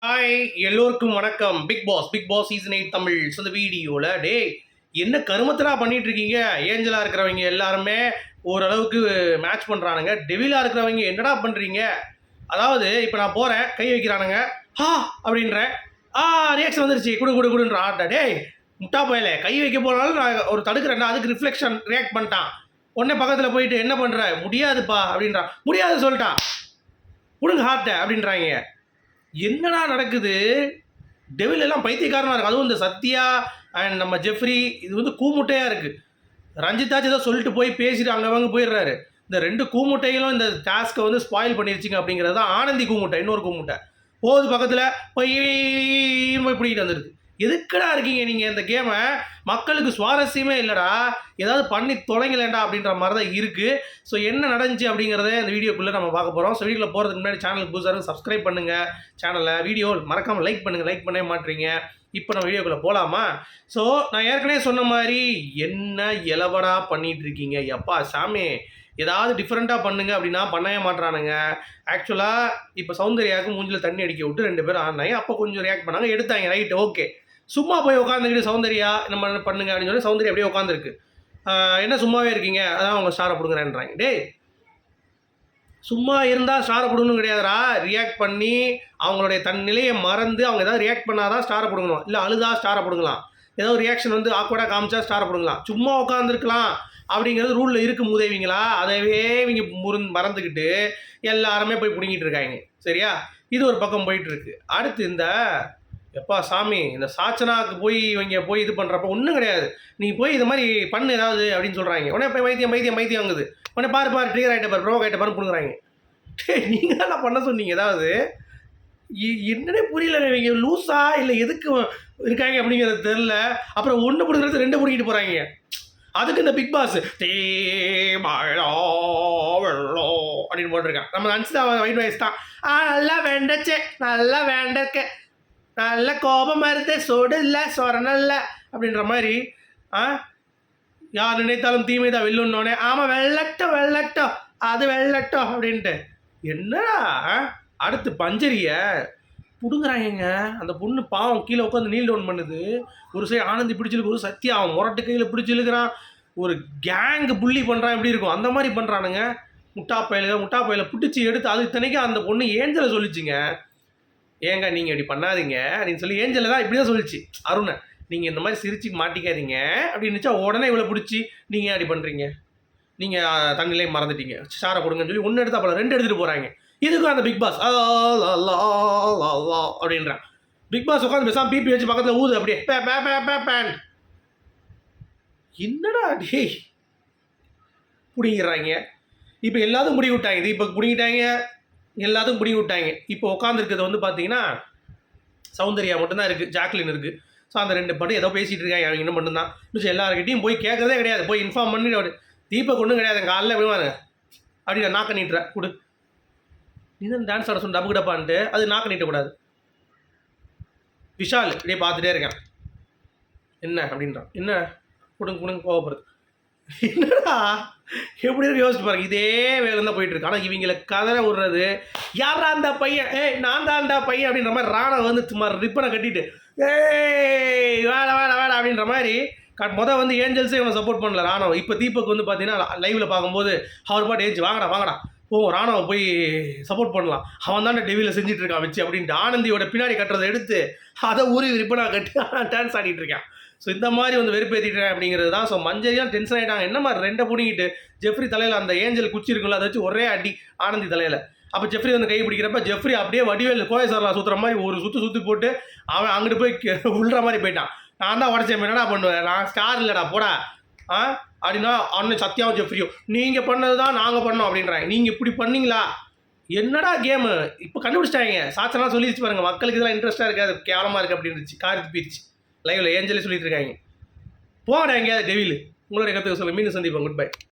Hi எல்லோருக்கும் வணக்கம். Bigg Boss season 8 தமிழ். ஸோ இந்த வீடியோவில் என்ன கருமத்தலா பண்ணிட்டு இருக்கீங்க? ஏஞ்சலாக இருக்கிறவங்க எல்லாருமே ஓரளவுக்கு மேட்ச் பண்ணுறானுங்க. டெவிலாக இருக்கிறவங்க என்னடா பண்ணுறீங்க? அதாவது இப்போ நான் போகிறேன், கை வைக்கிறானுங்க, ஹா அப்படின்றேன், ரியாக்ஷன் வந்துருச்சு, குடு குடு குடுன்ற ஆட்டா. டேய் முட்டா போயல, கை வைக்க போனாலும் நான் ஒரு தடுக்கிறேன்டா, அதுக்கு ரிஃப்ளெக்ஷன் ரியாக்ட் பண்ணிட்டான். உடனே பக்கத்தில் போயிட்டு என்ன பண்ணுற, முடியாதுப்பா அப்படின்றான். முடியாது சொல்லிட்டான், கொடுங்க ஹார்ட்டை அப்படின்றாங்க. என்னடா நடக்குது? டெவில் எல்லாம் பைத்தியக்காரனாக இருக்குது. அதுவும் இந்த சத்யா அண்ட் நம்ம ஜெஃப்ரி இது வந்து கூமுட்டையாக இருக்குது. ரஞ்சித்தாச்சு ஏதோ சொல்லிட்டு போய் பேசிட்டு அங்கே போயிடுறாரு. இந்த ரெண்டு கூமுட்டைகளும் இந்த டாஸ்க்கை வந்து ஸ்பாயில் பண்ணிருச்சிங்க அப்படிங்கிறது தான் ஆனந்தி கூமுட்டை. இன்னொரு கூமுட்டை போகுது பக்கத்தில் போய் பிடிக்கிட்டு வந்துருக்கு. எதுக்கடா இருக்கீங்க நீங்கள்? இந்த கேமை மக்களுக்கு சுவாரஸ்யமே இல்லைடா, ஏதாவது பண்ணி தொலைங்கலேண்டா அப்படின்ற மாதிரி தான் இருக்குது. ஸோ என்ன நடந்துச்சு அப்படிங்கிறத இந்த வீடியோக்குள்ளே நம்ம பார்க்க போகிறோம். ஸோ வீடியோவில் போகிறதுக்கு முன்னாடி சேனலுக்கு புதுசாக சப்ஸ்கிரைப் பண்ணுங்கள், சேனலை வீடியோ மறக்காமல் லைக் பண்ணுங்கள். லைக் பண்ணவே மாட்டீங்க. இப்போ நம்ம வீடியோக்குள்ளே போகலாமா? ஸோ நான் ஏற்கனவே சொன்ன மாதிரி என்ன இலவடா பண்ணிகிட்டு இருக்கீங்க? எப்பா சாமி, ஏதாவது டிஃப்ரெண்ட்டாக பண்ணுங்க அப்படின்னா பண்ணவே மாட்டுறானுங்க. ஆக்சுவலாக இப்போ சௌந்தர்யாவுக்கு மூஞ்சில் தண்ணி அடிக்க விட்டு 2 பேரும் ஆனாங்க. அப்போ கொஞ்சம் ரியாக்ட் பண்ணாங்க, எடுத்தாங்க, ரைட்டு ஓகே. சும்மா போய் உட்காந்துக்கிட்டு சௌந்தர்யா நம்ம பண்ணுங்க அப்படின்னு சொல்லி சௌந்தர்யா அப்படியே உட்காந்துருக்கு. என்ன சும்மாவே இருக்கீங்க, அதான் அவங்க ஸ்டாரை கொடுக்குறேன்றாங்க. டேய் சும்மா இருந்தால் ஸ்டாரை கொடுக்கணும் கிடையாதுடா, ரியாக்ட் பண்ணி அவங்களுடைய தன் நிலையை மறந்து அவங்க ஏதாவது ரியாக்ட் பண்ணாதான் ஸ்டாரை கொடுக்கணும். இல்லை அழுதா ஸ்டாரை கொடுக்கலாம், ஏதோ ஒரு ரியாக்ஷன் வந்து ஆக்வர்டாக காமிச்சா ஸ்டாரை கொடுக்கலாம். சும்மா உட்காந்துருக்கலாம் அப்படிங்கிறது ரூலில் இருக்கு மூதேவிங்களா. அதவே இவங்க மறந்துக்கிட்டு எல்லாருமே போய் பிடிங்கிட்டு இருக்காங்க. சரியா? இது ஒரு பக்கம் போயிட்டுருக்கு. அடுத்து இந்த எப்பா சாமி, இந்த சாச்சனாவுக்கு போய் இவங்க போய் இது பண்ணுறப்ப ஒன்றும் கிடையாது, நீ போய் இது மாதிரி பண்ணு ஏதாவது அப்படின்னு சொல்கிறாங்க. உடனே போய் மைத்தியம் வாங்குது. உடனே பாரு ட்ரிகர் ஆகிட்ட பாரு, ப்ரோக் ஆகிட்ட பாரு பிடுங்குறாங்க. நீங்கள் தான் பண்ண சொன்னீங்க ஏதாவது? என்னன்னே புரியல. இவங்க லூஸா இல்லை எதுக்கு இருக்காங்க அப்படிங்கிறது தெரில. அப்புறம் ஒன்று பிடுங்கிறது 2 பிடிக்கிட்டு போகிறாங்க. அதுக்கு இந்த பிக் பாஸ் அப்படின்னு போட்டிருக்கான். நம்ம அன்சிதா ஒயிட் வாய்ஸ் தான். நல்லா வேண்டச்சே, நல்லா வேண்டக்க, நல்ல கோபம் வருது, சொடு இல்லை சொரணம் இல்லை அப்படின்ற மாதிரி. யார் நினைத்தாலும் தீமை தான் வெல்லுன்னோடனே ஆமாம் வெள்ளட்டும் அது வெள்ளட்டும் அப்படின்ட்டு. என்னடா அடுத்து பஞ்சரியை பிடுங்குறாங்க. அந்த பொண்ணு பாவம் கீழே உட்காந்து நீல் டவுன் பண்ணுது. ஒரு சைடு ஆனந்தி பிடிச்சிருக்கு, ஒரு சத்யா அவன் முரட்டு கையில் பிடிச்சி இழுக்கிறான். ஒரு கேங்கு புள்ளி பண்ணுறான், எப்படி இருக்கும் அந்த மாதிரி பண்ணுறானுங்க. முட்டா பையில பிடிச்சி எடுத்து, அது இத்தனைக்கும் அந்த பொண்ணு ஏஞ்சலை சொல்லிச்சுங்க, ஏங்க நீங்கள் இப்படி பண்ணாதீங்க அப்படின்னு சொல்லி. ஏஞ்சலை தான் இப்படி தான் சொல்லிச்சு அருணை, நீங்கள் இந்த மாதிரி சிரிச்சு மாட்டிக்காதீங்க அப்படின்னுச்சா. உடனே இவ்வளோ பிடிச்சி நீங்கள் அப்படி பண்ணுறீங்க, நீங்கள் தண்ணிலே மறந்துட்டீங்க, சாரை கொடுங்கன்னு சொல்லி 1 எடுத்து அப்புறம் 2 எடுத்துகிட்டு போகிறாங்க. இதுக்கும் அந்த பிக் பாஸ் அப்படின்றான். பிக் பாஸ் உட்காந்து பேசாமல் பிபி வச்சு பக்கத்தில் ஊது அப்படியே பேன். என்னடா டே பிடிங்கிறாங்க. இப்போ எல்லாத்துக்கும் பிடி விட்டாங்க. தீபக் பிடிங்கிட்டாங்க, எல்லாத்துக்கும் பிடி விட்டாங்க. இப்போ உட்காந்துருக்கிறது வந்து பார்த்தீங்கன்னா சௌந்தர்யா மட்டும்தான் இருக்குது, ஜாக்லின் இருக்குது. ஸோ அந்த 2 பாட்டு ஏதோ பேசிகிட்டு இருக்காங்க. அவங்க இன்னும் மட்டும்தான் மிச்சம் எல்லாருக்கிட்டையும் போய் கேட்குறதே கிடையாது. போய் இன்ஃபார்ம் பண்ணி தீபக் ஒன்றும் கிடையாது, காலையில் விடுவாங்க அப்படி நாக்க நீட்டுற கொடு, நீ தான் டான்ஸ் ஆட சொன்ன டப்பு கிடப்பான்ட்டு அது நாக்க நீட்டக்கூடாது. விஷால் இப்படியே பார்த்துட்டே இருக்கேன், என்ன அப்படின்றான். என்ன கொடுங்க கோவப்படுறது. என்னடா எப்படி இருக்கு யோசிச்சு பாருங்க. இதே வேலை தான் போயிட்டு இருக்கு. ஆனால் இவங்களை கதற விடுறது, யாரா அந்த பையன், நான் தான்டா பையன் அப்படின்ற மாதிரி. ராணா வந்து சும்மா ரிப்பனை கட்டிட்டு வேடா அப்படின்ற மாதிரி. வந்து ஏஞ்சல்ஸே இவனை சப்போர்ட் பண்ணல ராணவ. இப்போ தீபக் வந்து பார்த்தீங்கன்னா லைவில் பார்க்கும்போது அவர் பாட்டு ஏஞ்சி வாங்கடா ராணவை போய் சப்போர்ட் பண்ணலாம், அவன் தானே டெவியில் செஞ்சுட்டு இருக்கான் வச்சு அப்படின்ட்டு ஆனந்தியோட பின்னாடி கட்டுறதை எடுத்து அதை ஊறி ரிப்பனாக கட்டி டான்ஸ் ஆடிட்டு இருக்கான். ஸோ இந்த மாதிரி வந்து வெறுப்பேற்றிட்டேன் அப்படிங்கிறது தான். ஸோ மஞ்சரியாக டென்ஷன் ஆகிட்டாங்க. என்ன மாதிரி 2 பிடிங்கிட்டு ஜெஃப்ரி தலையில் அந்த ஏஞ்சல் குச்சி இருக்குல்ல, அதை வச்சு ஒரே அடி ஆனந்தி தலையில். அப்போ ஜெஃப்ரி வந்து கை பிடிக்கிறப்ப ஜெஃப்ரி அப்படியே வடிவேல் கோயசர்லாம் சுற்றுற மாதிரி ஒரு சுற்றி போட்டு அவன் அங்கிட்டு போய் உள்ற மாதிரி போயிட்டான். நான் தான் உடச்சேன், என்னடா பண்ணுவேன், நான் ஸ்டார் இல்லைடா போடா அப்படின்னா. அண்ணன் சத்யாவும் ஜெஃப்ரியும் நீங்கள் பண்ணது தான் நாங்கள் பண்ணோம் அப்படின்றாங்க. நீங்கள் இப்படி பண்ணீங்களா? என்னடா கேமு இப்போ கண்டுபிடிச்சிட்டாங்க. சாச்சனா சொல்லிடுச்சு பாருங்க, மக்களுக்கு இதெல்லாம் இன்ட்ரெஸ்ட்டாக இருக்காது, கேவலமாக இருக்குது அப்படின்னுச்சு. காரித்து போயிடுச்சு லைவில் ஏஞ்சலே சொல்லிட்டு இருக்காங்க. போங்கடா எங்கேயாவது டெவில். உங்களோட கற்றுக்க சொல்ல மீண்டும் சந்திப்போம். Good bye.